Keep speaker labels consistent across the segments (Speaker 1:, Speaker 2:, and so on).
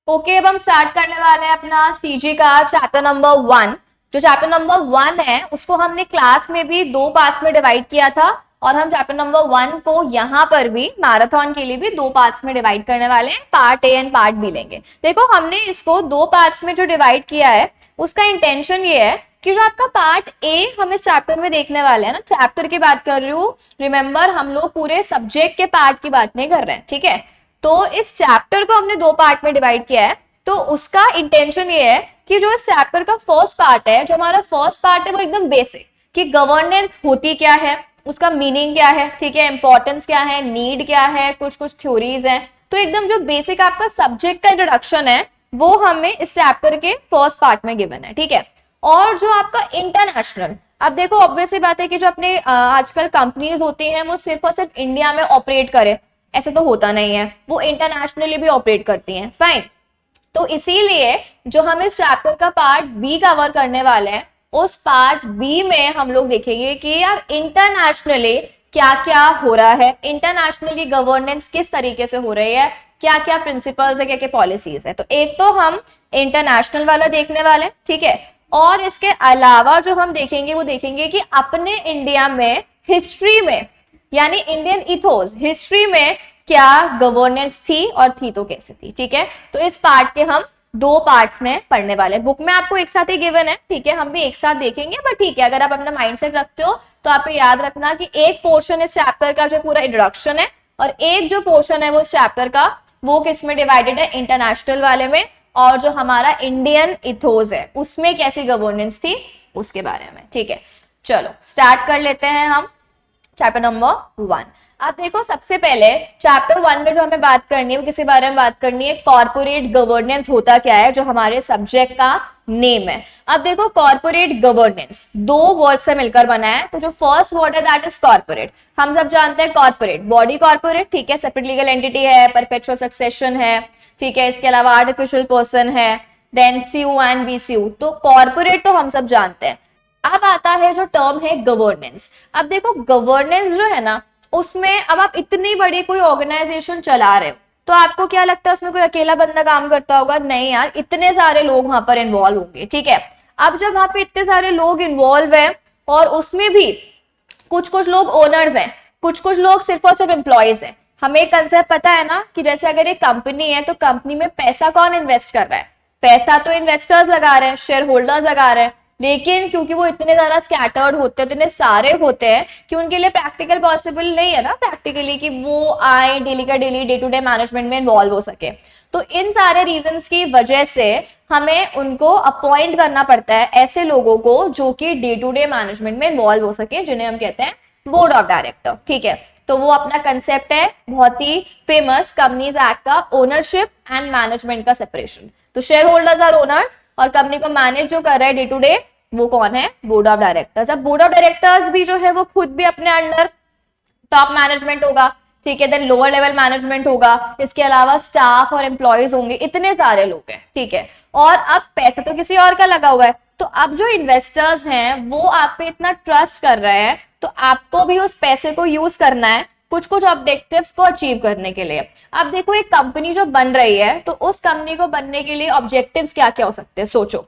Speaker 1: Okay, अब हम start करने वाले हैं अपना सीजी का चैप्टर नंबर 1। जो चैप्टर नंबर 1 है उसको हमने क्लास में भी 2 पार्ट्स में डिवाइड किया था, और हम चैप्टर नंबर 1 को यहाँ पर भी मैराथन के लिए भी 2 पार्ट्स में डिवाइड करने वाले हैं, part A and part B लेंगे। देखो, हमने इसको 2 पार्ट्स में जो डिवाइड किया है उसका इंटेंशन ये है कि जो आपका पार्ट ए हम इस चैप्टर में देखने वाले हैं ना, चैप्टर की बात कर रही हूँ, रिमेंबर हम लोग पूरे सब्जेक्ट के पार्ट की बात नहीं कर रहे हैं, ठीक है। तो इस चैप्टर को हमने 2 पार्ट में डिवाइड किया है, तो उसका इंटेंशन ये है कि जो इस चैप्टर का फर्स्ट पार्ट है, जो हमारा फर्स्ट पार्ट है वो एकदम बेसिक, कि गवर्नेंस होती क्या है, उसका मीनिंग क्या है, ठीक है, इंपॉर्टेंस क्या है, नीड क्या है, कुछ कुछ थ्योरीज हैं। तो एकदम जो बेसिक आपका सब्जेक्ट का इंट्रोडक्शन है वो हमें इस चैप्टर के फर्स्ट पार्ट में गिवन है, ठीक है। और जो आपका इंटरनेशनल, अब देखो ऑब्वियस सी बात है कि जो अपने आजकल कंपनीज होती हैं वो सिर्फ और सिर्फ इंडिया में ऑपरेट करे, ऐसे तो होता नहीं है, वो इंटरनेशनली भी ऑपरेट करती हैं, फाइन। तो इसीलिए जो हम इस चैप्टर का पार्ट बी कवर करने वाले हैं, उस पार्ट बी में हम लोग देखेंगे कि यार इंटरनेशनली क्या क्या हो रहा है, इंटरनेशनली गवर्नेंस किस तरीके से हो रही है, क्या क्या प्रिंसिपल्स है, क्या क्या पॉलिसीज है। तो एक तो हम इंटरनेशनल वाला देखने वाले हैं, ठीक है। और इसके अलावा जो हम देखेंगे वो देखेंगे कि अपने इंडिया में हिस्ट्री में, यानी इंडियन इथोस हिस्ट्री में क्या गवर्नेंस थी और थी तो कैसे थी, ठीक है। तो इस पार्ट के हम 2 पार्ट्स में पढ़ने वाले हैं। बुक में आपको एक साथ ही गिवन है, ठीक है, हम भी एक साथ देखेंगे, बट ठीक है, अगर आप अपना माइंडसेट रखते हो तो आपको याद रखना कि एक पोर्शन इस चैप्टर का जो पूरा इंट्रोडक्शन है, और एक जो पोर्शन है वो इस चैप्टर का वो किस में डिवाइडेड है, इंटरनेशनल वाले में, और जो हमारा इंडियन इथोस है उसमें कैसी गवर्नेंस थी उसके बारे में, ठीक है। चलो स्टार्ट कर लेते हैं हम चैप्टर नंबर 1। अब देखो, सबसे पहले चैप्टर 1 में जो हमें बात करनी है वो किसी बारे में बात करनी है, कॉर्पोरेट गवर्नेंस होता क्या है, जो हमारे सब्जेक्ट का नेम है। अब देखो, कॉर्पोरेट गवर्नेंस 2 वर्ड से मिलकर बना है। तो जो फर्स्ट वर्ड है दैट इज कॉर्पोरेट। हम सब जानते हैं कॉर्पोरेट, बॉडी कॉर्पोरेट, ठीक है, सेपरेट लीगल एंटिटी है, परपेचुअल सक्सेशन है, ठीक है, इसके अलावा आर्टिफिशियल पर्सन है, देन सीयू एंड बीसीयू। तो कॉर्पोरेट तो हम सब जानते हैं। अब आता है जो टर्म है गवर्नेंस। अब देखो, गवर्नेंस जो है ना, उसमें अब आप इतनी बड़ी कोई ऑर्गेनाइजेशन चला रहे हो तो आपको क्या लगता है उसमें कोई अकेला बंदा काम करता होगा? नहीं यार, इतने सारे लोग वहां पर इन्वॉल्व होंगे, ठीक है। अब जब वहां पे इतने सारे लोग इन्वॉल्व हैं और उसमें भी कुछ कुछ लोग ओनर्स हैं, कुछ कुछ लोग सिर्फ और सिर्फ एम्प्लॉयज हैं। हमें एक कंसेप्ट पता है ना कि जैसे अगर एक कंपनी है तो कंपनी में पैसा कौन इन्वेस्ट कर रहा है? पैसा तो इन्वेस्टर्स लगा रहे हैं, शेयर होल्डर्स लगा रहे हैं, लेकिन क्योंकि वो इतने ज्यादा स्कैटर्ड होते हैं, इतने सारे होते हैं कि उनके लिए प्रैक्टिकल पॉसिबल नहीं है ना प्रैक्टिकली कि वो आए डेली का daily day to day management में इन्वॉल्व हो सके। तो इन सारे रीजंस की वजह से हमें उनको अपॉइंट करना पड़ता है, ऐसे लोगों को जो कि डे टू डे मैनेजमेंट में इन्वॉल्व हो सके, जिन्हें हम कहते हैं बोर्ड ऑफ डायरेक्टर, ठीक है। तो वो अपना कंसेप्ट है बहुत ही फेमस कंपनीज एक्ट का, ओनरशिप एंड मैनेजमेंट का सेपरेशन। तो शेयर होल्डर्स आर ओनर्स और कंपनी को मैनेज जो कर रहा है डे टू डे वो कौन है? Board of directors. अब बोर्ड ऑफ डायरेक्टर्स भी जो है वो खुद भी अपने अंडर टॉप मैनेजमेंट होगा, ठीक है, देन लोअर लेवल मैनेजमेंट होगा, इसके अलावा स्टाफ और एम्प्लॉयज होंगे, इतने सारे लोग हैं, ठीक है। और अब पैसा तो किसी और का लगा हुआ है, तो अब जो इन्वेस्टर्स हैं वो आप पे इतना ट्रस्ट कर रहे हैं, तो आपको भी उस पैसे को यूज करना है कुछ कुछ ऑब्जेक्टिव्स को अचीव करने के लिए। अब देखो, एक कंपनी जो बन रही है तो उस कंपनी को बनने के लिए ऑब्जेक्टिव्स क्या क्या हो सकते हैं, सोचो।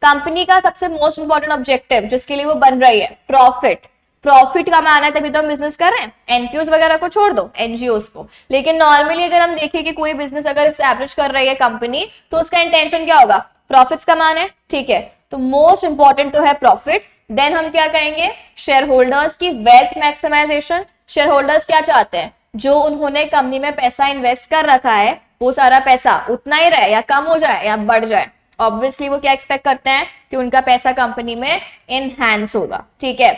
Speaker 1: कंपनी का सबसे मोस्ट इंपॉर्टेंट ऑब्जेक्टिव जिसके लिए वो बन रही है, प्रॉफिट। प्रॉफिट कमाना है तभी तो हम बिजनेस कर रहे हैं। एनपीओस वगैरह को छोड़ दो, एनजीओस को। लेकिन नॉर्मली अगर हम देखें कि कोई बिजनेस अगर एस्टैब्लिश कर रही है कंपनी, तो उसका इंटेंशन क्या होगा? प्रॉफिट्स कमाना है, ठीक है। तो मोस्ट इंपॉर्टेंट तो है प्रॉफिट। देन हम क्या कहेंगे? शेयर होल्डर्स की वेल्थ मैक्सिमाइजेशन। शेयर होल्डर्स क्या चाहते हैं? जो उन्होंने कंपनी में पैसा इन्वेस्ट कर रखा है वो सारा पैसा उतना ही रहे या कम हो जाए या बढ़ जाए। ऑब्वियसली वो क्या एक्सपेक्ट करते हैं कि उनका पैसा कंपनी में इनहैंस होगा, ठीक है।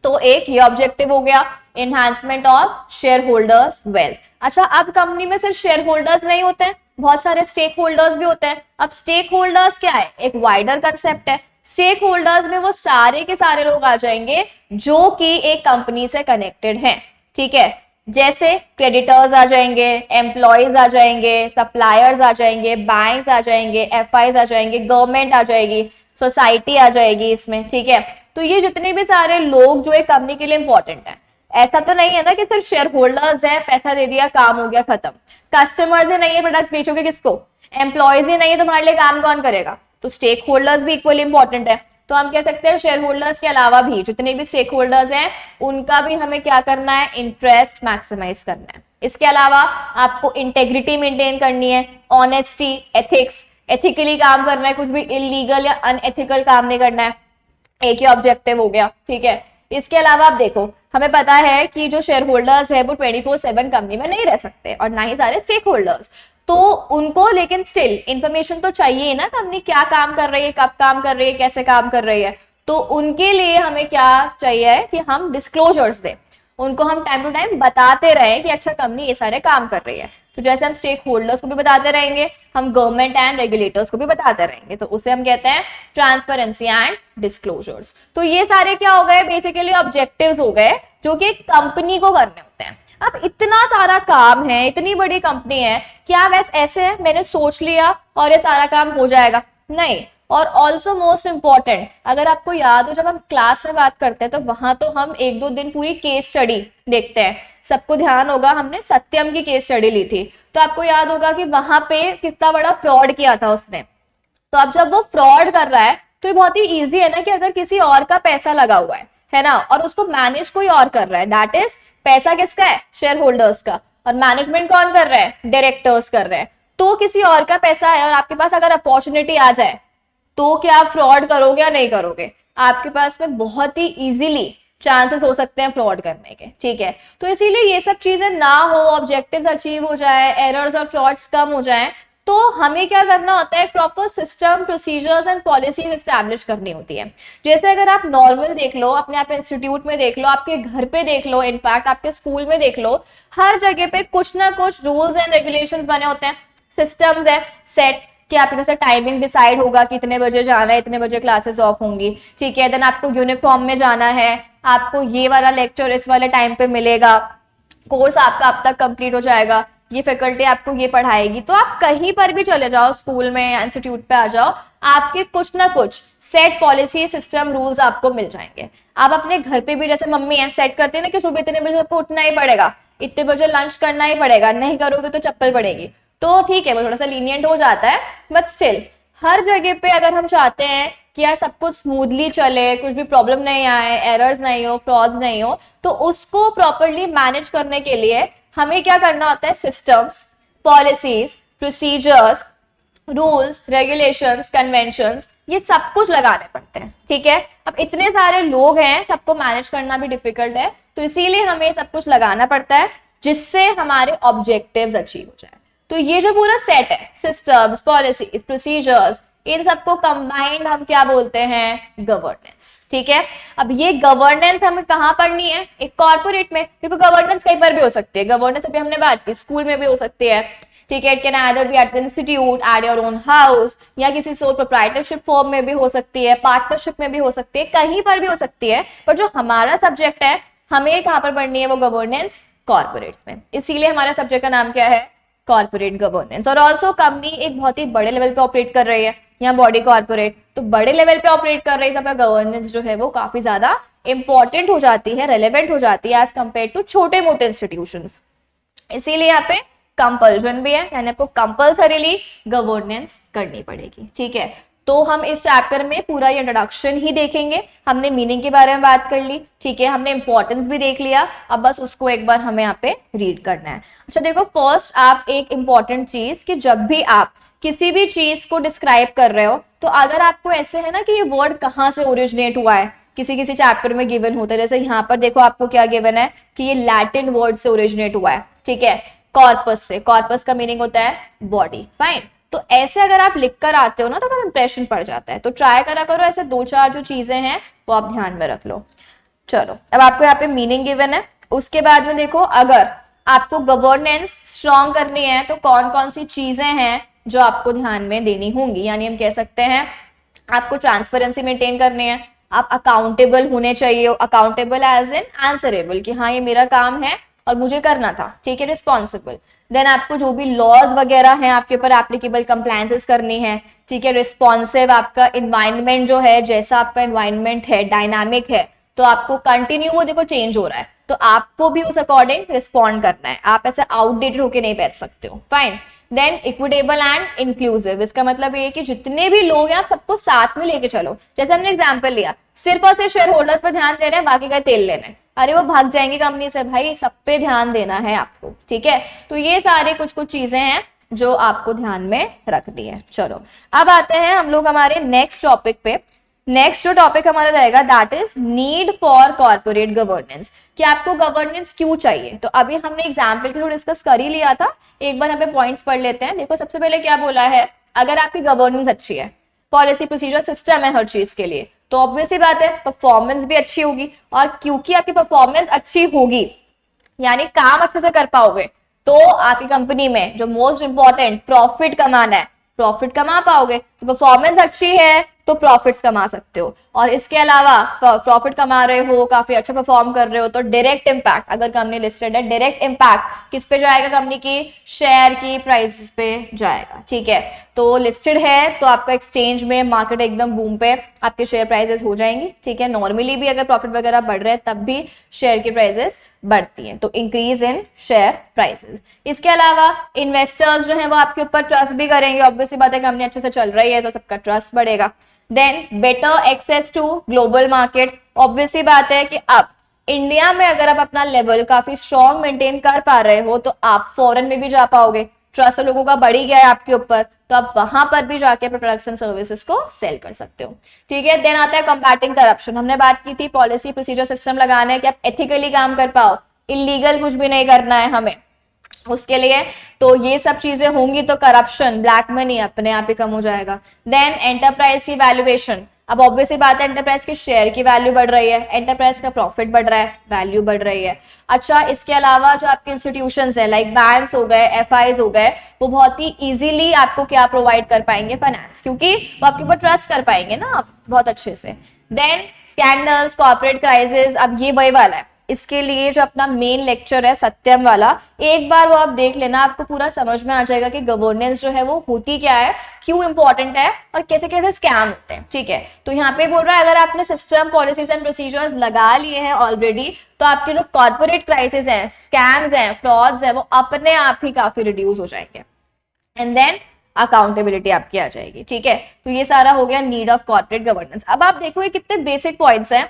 Speaker 1: तो एक ये ऑब्जेक्टिव हो गया, इनहैंसमेंट ऑफ शेयर होल्डर्स वेल्थ। अच्छा, अब कंपनी में सिर्फ शेयर होल्डर्स नहीं होते हैं, बहुत सारे स्टेक होल्डर्स भी होते हैं। अब स्टेक होल्डर्स क्या है? एक वाइडर कंसेप्ट है। स्टेक होल्डर्स में वो सारे के सारे लोग आ जाएंगे जो कि एक कंपनी से कनेक्टेड हैं, ठीक है। जैसे क्रेडिटर्स आ जाएंगे, एम्प्लॉयज आ जाएंगे, सप्लायर्स आ जाएंगे, बैंक्स आ जाएंगे, एफआईज आ जाएंगे, गवर्नमेंट आ जाएगी, सोसाइटी आ जाएगी इसमें, ठीक है। तो ये जितने भी सारे लोग जो एक कंपनी के लिए इंपॉर्टेंट है, ऐसा तो नहीं है ना कि सिर्फ शेयर होल्डर्स है, पैसा दे दिया काम हो गया खत्म। कस्टमर्स है, नहीं है, प्रोडक्ट्स बेचोगे किसको? एम्प्लॉयज ही नहीं है तुम्हारे लिए काम कौन करेगा? तो स्टेक होल्डर्स भी इक्वली इंपॉर्टेंट है। तो हम कह सकते हैं शेयर होल्डर्स के अलावा भी जितने भी स्टेक होल्डर्स हैं उनका भी हमें क्या करना है, इंटरेस्ट मैक्सिमाइज करना है। इसके अलावा आपको इंटेग्रिटी मेंटेन करनी है, ऑनेस्टी, एथिक्स, एथिकली काम करना है, कुछ भी इलीगल या अनएथिकल काम नहीं करना है। एक ही ऑब्जेक्टिव हो गया, ठीक है। इसके अलावा आप देखो, हमें पता है कि जो शेयर होल्डर्स है वो 24/7 कंपनी में नहीं रह सकते और ना ही सारे स्टेक होल्डर्स, तो उनको लेकिन स्टिल इंफॉर्मेशन तो चाहिए ना, कंपनी क्या काम कर रही है, कब काम कर रही है, कैसे काम कर रही है। तो उनके लिए हमें क्या चाहिए कि हम डिस्क्लोजर्स दें, उनको हम टाइम टू टाइम बताते रहे कि अच्छा कंपनी ये सारे काम कर रही है। तो जैसे हम स्टेक होल्डर्स को भी बताते रहेंगे, हम गवर्नमेंट एंड रेगुलेटर्स को भी बताते रहेंगे, तो उसे हम कहते हैं ट्रांसपेरेंसी एंड डिस्क्लोजर्स। तो ये सारे क्या हो गए, बेसिकली ऑब्जेक्टिव्स हो गए जो कि कंपनी को करने होते हैं। अब इतना सारा काम है, इतनी बड़ी कंपनी है, क्या वैसे ऐसे है मैंने सोच लिया और ये सारा काम हो जाएगा? नहीं। और ऑल्सो मोस्ट इंपॉर्टेंट, अगर आपको याद हो जब हम क्लास में बात करते हैं तो वहां तो हम 1-2 दिन पूरी केस स्टडी देखते हैं। सबको ध्यान होगा हमने सत्यम की केस स्टडी ली थी, तो आपको याद होगा कि वहां पे कितना बड़ा फ्रॉड किया था उसने। तो अब जब वो फ्रॉड कर रहा है तो ये बहुत ही ईजी है ना कि अगर किसी और का पैसा लगा हुआ है ना, और उसको मैनेज कोई और कर रहा है, दैट इज पैसा किसका है, शेयर होल्डर्स का, और मैनेजमेंट कौन कर रहा है, डायरेक्टर्स कर रहे हैं। तो किसी और का पैसा है और आपके पास अगर अपॉर्चुनिटी आ जाए तो क्या आप फ्रॉड करोगे या नहीं करोगे? आपके पास में बहुत ही इजीली चांसेस हो सकते हैं फ्रॉड करने के, ठीक है। तो इसीलिए ये सब चीजें ना हो, ऑब्जेक्टिव्स अचीव हो जाए, एरर्स और फ्रॉड्स कम हो जाए, तो हमें क्या करना होता है, proper system, procedures and policies establish करनी होती है। जैसे अगर आप नॉर्मल देख लो, अपने आप इंस्टीट्यूट में देख लो, आपके घर पे देख लो, इनफैक्ट आपके स्कूल में देख लो, हर जगह पे कुछ ना कुछ रूल्स एंड रेगुलेशंस बने होते हैं, सिस्टम्स है सेट कि आपके जैसे टाइमिंग डिसाइड होगा कि इतने बजे जाना है, इतने बजे क्लासेस ऑफ होंगी, ठीक है। देन आपको यूनिफॉर्म में जाना है, आपको ये वाला लेक्चर इस वाले टाइम पे मिलेगा, कोर्स आपका अब तक कंप्लीट हो जाएगा, ये फैकल्टी आपको ये पढ़ाएगी। तो आप कहीं पर भी चले जाओ, स्कूल में या इंस्टीट्यूट पे आ जाओ, आपके कुछ ना कुछ सेट पॉलिसी, सिस्टम, रूल्स आपको मिल जाएंगे। आप अपने घर पे भी जैसे मम्मी है सेट करते हैं ना कि सुबह इतने बजे आपको उठना ही पड़ेगा, इतने बजे लंच करना ही पड़ेगा, नहीं करोगे तो चप्पल पड़ेगी। तो ठीक है, वो थोड़ा सा लीनियंट हो जाता है, बट स्टिल हर जगह पे अगर हम चाहते हैं कि यार सब कुछ स्मूथली चले, कुछ भी प्रॉब्लम नहीं आए, एरर्स नहीं हो, फ्रॉड्स नहीं हो, तो उसको प्रॉपरली मैनेज करने के लिए हमें क्या करना होता है, systems, policies, procedures, rules, regulations, conventions, ये सब कुछ लगाने पड़ते हैं, ठीक है। अब इतने सारे लोग हैं, सबको मैनेज करना भी डिफिकल्ट है, तो इसीलिए हमें सब कुछ लगाना पड़ता है जिससे हमारे ऑब्जेक्टिव्स अचीव हो जाए। तो ये जो पूरा सेट है, सिस्टम्स, पॉलिसीज, प्रोसीजर्स, इन सबको कंबाइंड हम क्या बोलते हैं, गवर्नेंस, ठीक है। अब ये गवर्नेंस हमें कहाँ पढ़नी है, एक कॉर्पोरेट में, क्योंकि गवर्नेंस कहीं पर भी हो सकती है। गवर्नेंस अभी हमने बात की, स्कूल में भी हो सकती है, ठीक है। It can either be at the institute, at your own house, या किसी सोल प्रोप्राइटरशिप फॉर्म में भी हो सकती है, पार्टनरशिप में भी हो सकती है, कहीं पर भी हो सकती है। पर जो हमारा सब्जेक्ट है, हमें कहाँ पर पढ़नी है, वो गवर्नेंस कॉर्पोरेट्स में। इसीलिए हमारा सब्जेक्ट का नाम क्या है, कॉर्पोरेट गवर्नेंस। और ऑल्सो कंपनी एक बहुत ही बड़े लेवल पे ऑपरेट कर रही है, यहाँ बॉडी कॉर्पोरेट, तो बड़े लेवल पे ऑपरेट कर रही है, जब गवर्नेंस जो है वो काफी ज्यादा इंपॉर्टेंट हो जाती है, रेलेवेंट हो जाती है एज कंपेयर टू छोटे मोटे इंस्टीट्यूशंस। इसीलिए यहाँ पे कंपल्शन भी है, यानी आपको कंपल्सरीली गवर्नेंस करनी पड़ेगी, ठीक है। तो हम इस चैप्टर में पूरा ये इंट्रोडक्शन ही देखेंगे। हमने मीनिंग के बारे में बात कर ली, ठीक है, हमने इंपॉर्टेंस भी देख लिया, अब बस उसको एक बार हमें यहाँ पे रीड करना है। अच्छा देखो, फर्स्ट आप एक इंपॉर्टेंट चीज कि जब भी आप किसी भी चीज को डिस्क्राइब कर रहे हो, तो अगर आपको ऐसे है ना कि ये वर्ड कहाँ से ओरिजिनेट हुआ है, किसी किसी चैप्टर में गिवन होता है, जैसे यहाँ पर देखो आपको क्या गिवन है कि ये लैटिन वर्ड से ओरिजिनेट हुआ है, ठीक है, कॉर्पस से। कॉर्पस का मीनिंग होता है बॉडी, फाइन। तो ऐसे अगर आप लिख कर आते हो ना तो इंप्रेशन पड़ जाता है, तो ट्राई करा करो ऐसे 2-4 जो चीजें हैं वो आप ध्यान में रख लो। चलो, अब आपको यहाँ पे मीनिंग गिवन है, उसके बाद में देखो अगर आपको गवर्नेंस स्ट्रॉन्ग करनी है तो कौन कौन सी चीजें हैं जो आपको ध्यान में देनी होंगी। यानी हम कह सकते हैं आपको ट्रांसपेरेंसी मेंटेन करनी है, आप अकाउंटेबल होने चाहिए, अकाउंटेबल एज इन आंसरेबल कि हाँ ये मेरा काम है और मुझे करना था, ठीक है, रिस्पॉन्सिबल। देन आपको जो भी लॉज वगैरह हैं आपके ऊपर एप्लीकेबल कंप्लायंसेस करनी है, ठीक है। रिस्पॉन्सिव, आपका इन्वायरमेंट जो है, जैसा आपका इन्वायरमेंट है डायनामिक है, तो आपको कंटिन्यू वो देखो चेंज हो रहा है, तो आपको भी उस अकॉर्डिंग रिस्पॉन्ड करना है, आप ऐसे आउटडेटेड होके नहीं बैठ सकते हो। Fine. Then equitable and inclusive, इसका मतलब ये है कि जितने भी लोग हैं आप सबको साथ में लेके चलो। जैसे हमने एग्जांपल लिया, सिर्फ और सिर्फ शेयर होल्डर्स पे ध्यान दे रहे हैं, बाकी का तेल लेना है, अरे वो भाग जाएंगे कंपनी से, भाई सब पे ध्यान देना है आपको, ठीक है। तो ये सारे कुछ कुछ चीजें हैं जो आपको ध्यान में रखनी है। चलो अब आते हैं हम लोग हमारे नेक्स्ट टॉपिक पे। नेक्स्ट जो टॉपिक हमारा रहेगा that is need for corporate governance, कि आपको गवर्नेंस क्यों चाहिए। तो अभी हमने एग्जाम्पल के थ्रू डिस्कस कर ही लिया था, एक बार यहाँ पे पॉइंट्स पढ़ लेते हैं। देखो सबसे पहले क्या बोला है, अगर आपकी गवर्नेंस अच्छी है, पॉलिसी प्रोसीजर सिस्टम है हर चीज के लिए, तो ऑब्वियस सी बात है परफॉर्मेंस भी अच्छी होगी, और क्योंकि आपकी परफॉर्मेंस अच्छी होगी यानी काम अच्छे से कर पाओगे, तो आपकी कंपनी में जो मोस्ट इंपॉर्टेंट प्रॉफिट कमाना है, प्रॉफिट कमा पाओगे। तो परफॉर्मेंस अच्छी है तो प्रॉफिट्स कमा सकते हो, और इसके अलावा प्रॉफिट कमा रहे हो, काफी अच्छा परफॉर्म कर रहे हो, तो डायरेक्ट इंपैक्ट, अगर कंपनी लिस्टेड है, डायरेक्ट इंपैक्ट किस पे जाएगा, कंपनी की शेयर की प्राइस पे जाएगा, ठीक है। तो लिस्टेड है तो आपका एक्सचेंज में मार्केट एकदम बूम पे आपके शेयर प्राइसेस हो जाएंगी, ठीक है। नॉर्मली भी अगर प्रॉफिट वगैरह बढ़ रहे हैं तब भी शेयर की प्राइसेस बढ़ती हैं, तो इंक्रीज इन शेयर प्राइसेस। इसके अलावा इन्वेस्टर्स जो है वो आपके ऊपर ट्रस्ट भी करेंगे, ऑब्वियसली बात है कंपनी अच्छे से चल रही है तो सबका ट्रस्ट बढ़ेगा। Then better access to global market, obviously बात है कि अब इंडिया में अगर आप अपना लेवल काफी स्ट्रॉन्ग मेंटेन कर पा रहे हो तो आप फॉरेन में भी जा पाओगे, ट्रस्ट लोगों का बढ़ ही गया है आपके ऊपर, तो आप वहां पर भी जाके प्रोडक्ट्स एंड सर्विसेज को सेल कर सकते हो, ठीक है। देन आता है कंबैटिंग करप्शन, हमने बात की थी पॉलिसी प्रोसीजर सिस्टम लगाना है कि आप एथिकली काम कर पाओ, इलीगल कुछ भी नहीं करना है हमें उसके लिए, तो ये सब चीजें होंगी तो करप्शन, ब्लैक मनी अपने आप ही कम हो जाएगा। देन एंटरप्राइज की वैल्यूएशन, अब ऑब्वियसली बात है एंटरप्राइज के शेयर की वैल्यू बढ़ रही है, एंटरप्राइज का प्रॉफिट बढ़ रहा है, वैल्यू बढ़ रही है। अच्छा इसके अलावा जो आपके इंस्टीट्यूशंस है लाइक बैंक्स हो गए, एफआईज हो गए, वो बहुत ही इजीली आपको क्या प्रोवाइड कर पाएंगे, फाइनेंस, क्योंकि वो आपके ऊपर ट्रस्ट कर पाएंगे ना आप बहुत अच्छे से। देन स्कैंडल्स, कॉर्पोरेट क्राइसिस, अब ये वही वाला है, इसके लिए जो अपना मेन लेक्चर है सत्यम वाला, एक बार वो आप देख लेना, आपको पूरा समझ में आ जाएगा कि गवर्नेंस जो है वो होती क्या है, क्यों इंपॉर्टेंट है और कैसे कैसे स्कैम होते हैं, ठीक है। तो यहाँ पे बोल रहा है अगर आपने सिस्टम, पॉलिसीज एंड प्रोसीजर्स लगा लिए हैं ऑलरेडी, तो आपके जो कॉर्पोरेट क्राइसिस हैं, स्कैम्स हैं, फ्रॉड्स हैं, वो अपने आप ही काफी रिड्यूस हो जाएंगे। एंड देन अकाउंटेबिलिटी आपकी आ जाएगी, ठीक है। तो ये सारा हो गया नीड ऑफ कॉर्पोरेट गवर्नेंस। अब आप देखो ये कितने बेसिक पॉइंट्स हैं,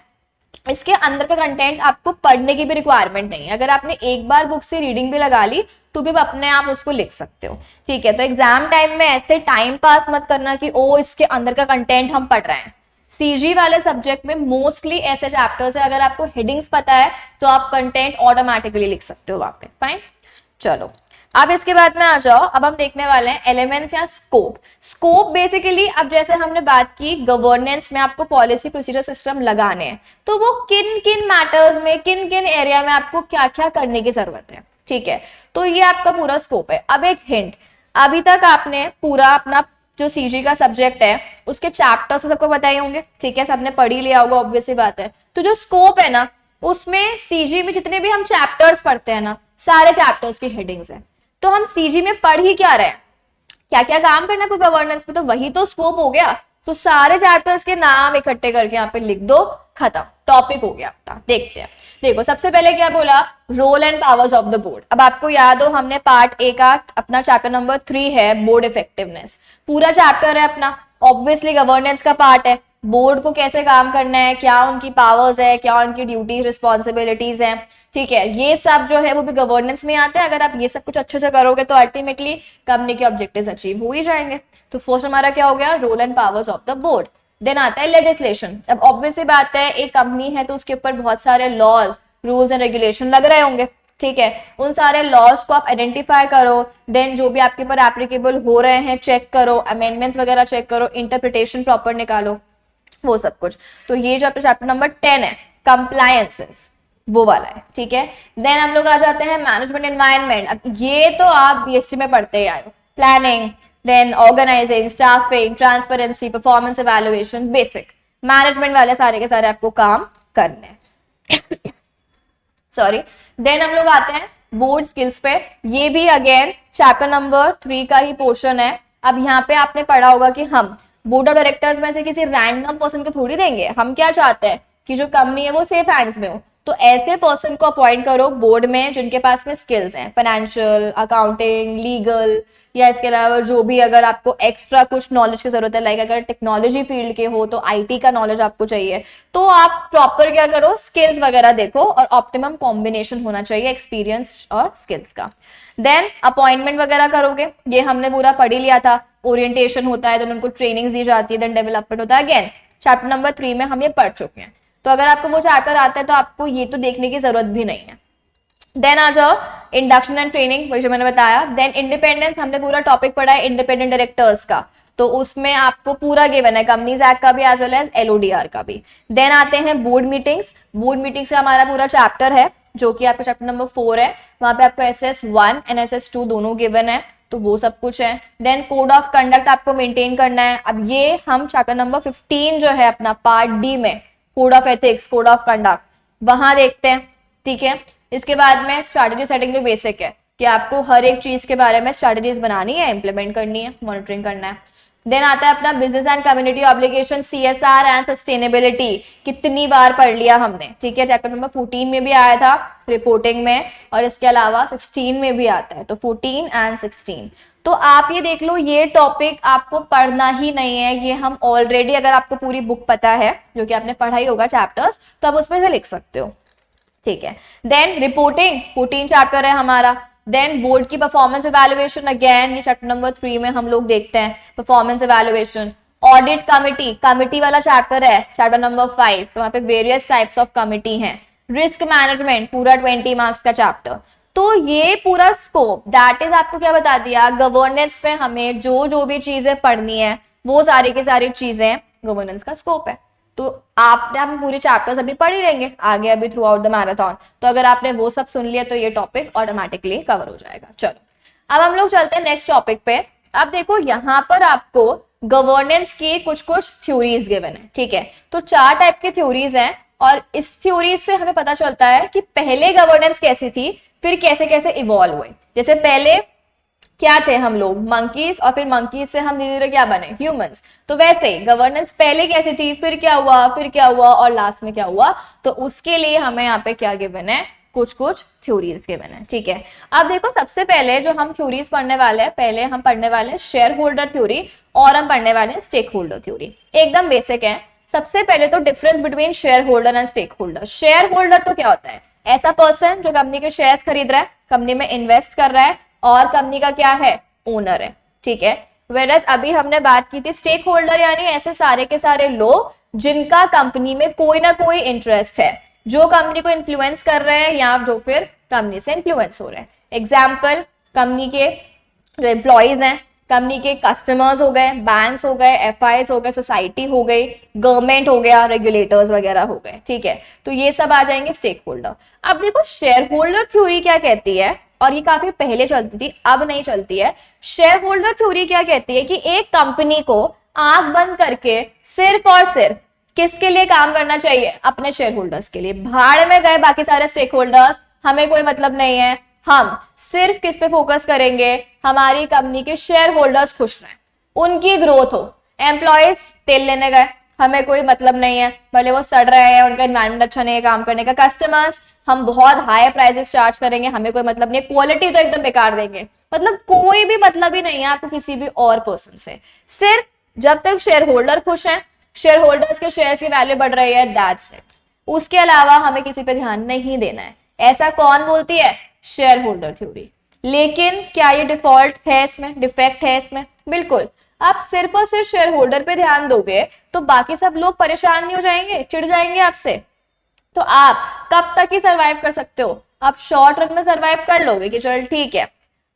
Speaker 1: इसके अंदर का कंटेंट आपको पढ़ने की भी रिक्वायरमेंट नहीं है, अगर आपने एक बार बुक से रीडिंग भी लगा ली तो भी अपने आप उसको लिख सकते हो, ठीक है। तो एग्जाम टाइम में ऐसे टाइम पास मत करना कि ओ इसके अंदर का कंटेंट हम पढ़ रहे हैं। सीजी वाले सब्जेक्ट में मोस्टली ऐसे चैप्टर्स है, अगर आपको हेडिंग्स पता है तो आप कंटेंट ऑटोमेटिकली लिख सकते हो वहां पे, फाइन। चलो अब इसके बाद में आ जाओ, अब हम देखने वाले हैं एलिमेंट्स या स्कोप। स्कोप बेसिकली अब जैसे हमने बात की गवर्नेंस में आपको पॉलिसी प्रोसीजर सिस्टम लगाने हैं, तो वो किन किन मैटर्स में, किन किन एरिया में आपको क्या क्या करने की जरूरत है, ठीक है। तो ये आपका पूरा स्कोप है। अब एक हिंट, अभी तक आपने पूरा अपना जो सीजी का सब्जेक्ट है उसके चैप्टर्स सबको बताए होंगे, ठीक है, सबने पढ़ ही लिया होगा, ऑब्वियसली बात है। तो जो स्कोप है ना, उसमें सीजी में जितने भी हम चैप्टर्स पढ़ते हैं ना, सारे चैप्टर्स की हेडिंग्स है। तो हम सीजी में पढ़ ही क्या रहे हैं, क्या क्या काम करना है गवर्नेंस में, तो वही तो स्कोप हो गया। तो सारे चैप्टर्स के नाम इकट्ठे करके यहाँ पे लिख दो, खत्म, टॉपिक हो गया आपका। देखते हैं, देखो सबसे पहले क्या बोला, role and powers of the board. अब आपको याद हो हमने पार्ट ए का अपना चैप्टर नंबर 3 है बोर्ड इफेक्टिवनेस, पूरा चैप्टर है अपना, ऑब्वियसली गवर्नेंस का पार्ट है, बोर्ड को कैसे काम करना है, क्या उनकी पावर्स है, क्या उनकी ड्यूटी रिस्पॉन्सिबिलिटीज है, ठीक है। ये सब जो है वो भी गवर्नेंस में आता है। अगर आप ये सब कुछ अच्छे से करोगे तो अल्टीमेटली कंपनी के ऑब्जेक्टिव्स अचीव हो ही जाएंगे। तो फर्स्ट हमारा क्या हो गया, role and powers of the board. Then आता है लेजिस्लेशन। अब ऑब्वियसली बात है एक कंपनी है तो उसके ऊपर बहुत सारे लॉज, रूल्स एंड रेगुलेशन लग रहे होंगे, ठीक है। उन सारे लॉज को आप आइडेंटिफाई करो, देन जो भी आपके ऊपर एप्लीकेबल हो रहे हैं चेक करो, अमेंडमेंट्स वगैरह चेक करो, इंटरप्रिटेशन प्रॉपर निकालो, वो सब कुछ। तो ये जो आपका चैप्टर नंबर 10 है कंप्लायंसेस, वो वाला है, ठीक है। देन हम लोग आ जाते हैं मैनेजमेंट एनवायरनमेंट। अब ये तो आप बीएसटी में पढ़ते ही आए हो, planning, then organising, staffing, transparency, performance evaluation, basic management वाले सारे के सारे आपको काम करने हैं सॉरी। देन हम लोग आते हैं बोर्ड स्किल्स पे, ये भी अगेन चैप्टर नंबर 3 का ही पोर्शन है। अब यहाँ पे आपने पढ़ा होगा कि हम बोर्ड ऑफ डायरेक्टर्स में से किसी रैंडम पर्सन को थोड़ी देंगे, हम क्या चाहते हैं कि जो कंपनी है वो सेफ हैंड्स में हो, तो ऐसे पर्सन को अपॉइंट करो बोर्ड में जिनके पास में स्किल्स हैं, फाइनेंशियल, अकाउंटिंग, लीगल, या इसके अलावा जो भी अगर आपको एक्स्ट्रा कुछ नॉलेज की जरूरत है, लाइक अगर टेक्नोलॉजी फील्ड के हो तो आईटी का नॉलेज आपको चाहिए, तो आप प्रॉपर क्या करो, स्किल्स वगैरह देखो और ऑप्टिमम कॉम्बिनेशन होना चाहिए एक्सपीरियंस और स्किल्स का। देन अपॉइंटमेंट वगैरह करोगे, ये हमने पूरा पढ़ ही लिया था। ओरिएंटेशन होता है, देन उनको ट्रेनिंग दी जाती है, देन डेवलपमेंट होता है। अगेन चैप्टर नंबर 3 में हम ये पढ़ चुके हैं, तो अगर आपको वो चैप्टर आता है तो आपको ये तो देखने की जरूरत भी नहीं है। देन आ जाओ इंडक्शन एंड ट्रेनिंग, वही जो मैंने बताया। देन इंडिपेंडेंस, हमने पूरा टॉपिक पढ़ा है इंडिपेंडेंट डायरेक्टर्स का, तो उसमें आपको पूरा गिवन है कंपनीज एक्ट का भी एज वेल एज एलओडीआर का भी। देन आते हैं बोर्ड मीटिंग्स, बोर्ड मीटिंग्स का हमारा पूरा चैप्टर है जो कि आपका चैप्टर नंबर 4 है, वहां पे आपको SS1 एंड SS2 दोनों गिवन है, तो वो सब कुछ है। देन कोड ऑफ कंडक्ट आपको मेंटेन करना है, अब ये हम चैप्टर नंबर 15 जो है अपना पार्ट डी में, code of ethics, code of conduct, वहां देखते हैं, ठीक है। इसके बाद में स्ट्रैटेजी सेटिंग तो बेसिक है कि आपको हर एक चीज के बारे में स्ट्रैटेजीज बनानी है, इंप्लीमेंट करनी है, मॉनिटरिंग करना है। देन आता है अपना business and community obligation, CSR and sustainability, कितनी बार पढ़ लिया हमने, ठीक है। चैप्टर नंबर 14 में भी आया था रिपोर्टिंग में, और इसके अलावा 16 में भी आता है, तो 14 एंड 16। तो आप ये देख लो, ये टॉपिक आपको पढ़ना ही नहीं है, ये हम ऑलरेडी, अगर आपको पूरी बुक पता है जो कि आपने पढ़ा ही होगा चैप्टर्स, तो आप उसमें से लिख सकते हो, ठीक है। देन रिपोर्टिंग 14 चैप्टर है हमारा। देन बोर्ड की परफॉर्मेंस इवैल्यूएशन, अगेन ये चैप्टर नंबर 3 में हम लोग देखते हैं performance evaluation. Audit committee, committee वाला चैप्टर है चैप्टर नंबर 5, तो वहां पे वेरियस टाइप्स ऑफ कमिटी हैं। रिस्क मैनेजमेंट पूरा 20 मार्क्स का चैप्टर। तो ये पूरा स्कोप दैट इज आपको क्या बता दिया, गवर्नेंस पे हमें जो जो भी चीजें पढ़नी है वो सारी की सारी चीजें गवर्नेंस का स्कोप है। तो आपने हम पूरे चैप्टर्स अभी पढ़ ही लेंगे आगे अभी थ्रू आउट द मैराथन, तो अगर आपने वो सब सुन लिया तो ये टॉपिक ऑटोमेटिकली कवर हो जाएगा। चलो अब हम लोग चलते हैं नेक्स्ट टॉपिक पे। अब देखो यहाँ पर आपको गवर्नेंस की कुछ कुछ थ्योरीज गिवन है, ठीक है। तो 4 टाइप की थ्योरीज हैं, और इस थ्योरीज से हमें पता चलता है कि पहले गवर्नेंस कैसी थी, फिर कैसे कैसे इवॉल्व हुए। जैसे पहले क्या थे हम लोग, मंकीज, और फिर मंकीज से हम धीरे धीरे क्या बने, ह्यूमंस। तो वैसे ही गवर्नेंस पहले कैसी थी, फिर क्या हुआ, फिर क्या हुआ, और लास्ट में क्या हुआ। तो उसके लिए हमें यहाँ पे क्या गिवन है, कुछ कुछ थ्योरीज गिवन है, ठीक है। अब देखो सबसे पहले जो हम थ्योरीज पढ़ने वाले हैं, पहले हम पढ़ने वाले हैं शेयर होल्डर थ्योरी, और हम पढ़ने वाले हैं स्टेक होल्डर थ्योरी। एकदम बेसिक है। सबसे पहले तो difference between shareholder and stakeholder. Shareholder तो क्या होता है, ऐसा पर्सन जो कंपनी के शेयर्स खरीद रहा है, कंपनी में इन्वेस्ट कर रहा है, और कंपनी का क्या है, ओनर है, ठीक है। वेरएस अभी हमने बात की थी स्टेक होल्डर, यानी ऐसे सारे के सारे लोग जिनका कंपनी में कोई ना कोई इंटरेस्ट है, जो कंपनी को इन्फ्लुएंस कर रहे हैं या जो फिर कंपनी से इन्फ्लुएंस हो रहे हैं। एग्जाम्पल, कंपनी के जो एम्प्लॉइज हैं, कंपनी के कस्टमर्स हो गए, बैंक्स हो गए, FIs हो गए, सोसाइटी हो गई, गवर्नमेंट हो गया, रेगुलेटर्स वगैरह हो गए, ठीक है। तो ये सब आ जाएंगे स्टेक होल्डर। अब देखो शेयर होल्डर थ्योरी क्या कहती है, और ये काफी पहले चलती थी, अब नहीं चलती है। शेयर होल्डर थ्योरी क्या कहती है कि एक कंपनी को आंख बंद करके सिर्फ और सिर्फ किसके लिए काम करना चाहिए, अपने शेयर होल्डर्स के लिए। भाड़ में गए बाकी सारे स्टेक होल्डर्स, हमें कोई मतलब नहीं है, हम सिर्फ किस पे फोकस करेंगे, हमारी कंपनी के शेयर होल्डर्स खुश रहें, उनकी ग्रोथ हो। एम्प्लॉयज तेल लेने गए, हमें कोई मतलब नहीं है, भले वो सड़ रहे हैं, उनका एनवायरमेंट अच्छा नहीं है काम करने का। कस्टमर्स, हम बहुत हाई प्राइसेस चार्ज करेंगे, हमें कोई मतलब नहीं, क्वालिटी तो एकदम बेकार देंगे, मतलब कोई भी मतलब ही नहीं है आपको किसी भी और पर्सन से। सिर्फ जब तक शेयर होल्डर खुश हैं, शेयर होल्डर्स के शेयर्स की वैल्यू बढ़ रही है, दैट्स इट। उसके अलावा हमें किसी पे ध्यान नहीं देना है। ऐसा कौन बोलती है, शेयर होल्डर थ्योरी। लेकिन क्या ये डिफॉल्ट है, इसमें डिफेक्ट है इसमें, बिल्कुल। आप सिर्फ और सिर्फ शेयर होल्डर पे ध्यान दोगे तो बाकी सब लोग परेशान नहीं हो जाएंगे, चिढ़ जाएंगे आपसे। तो आप कब तक ही सरवाइव कर सकते हो, आप शॉर्ट रन में सरवाइव कर लोगे कि चल ठीक है,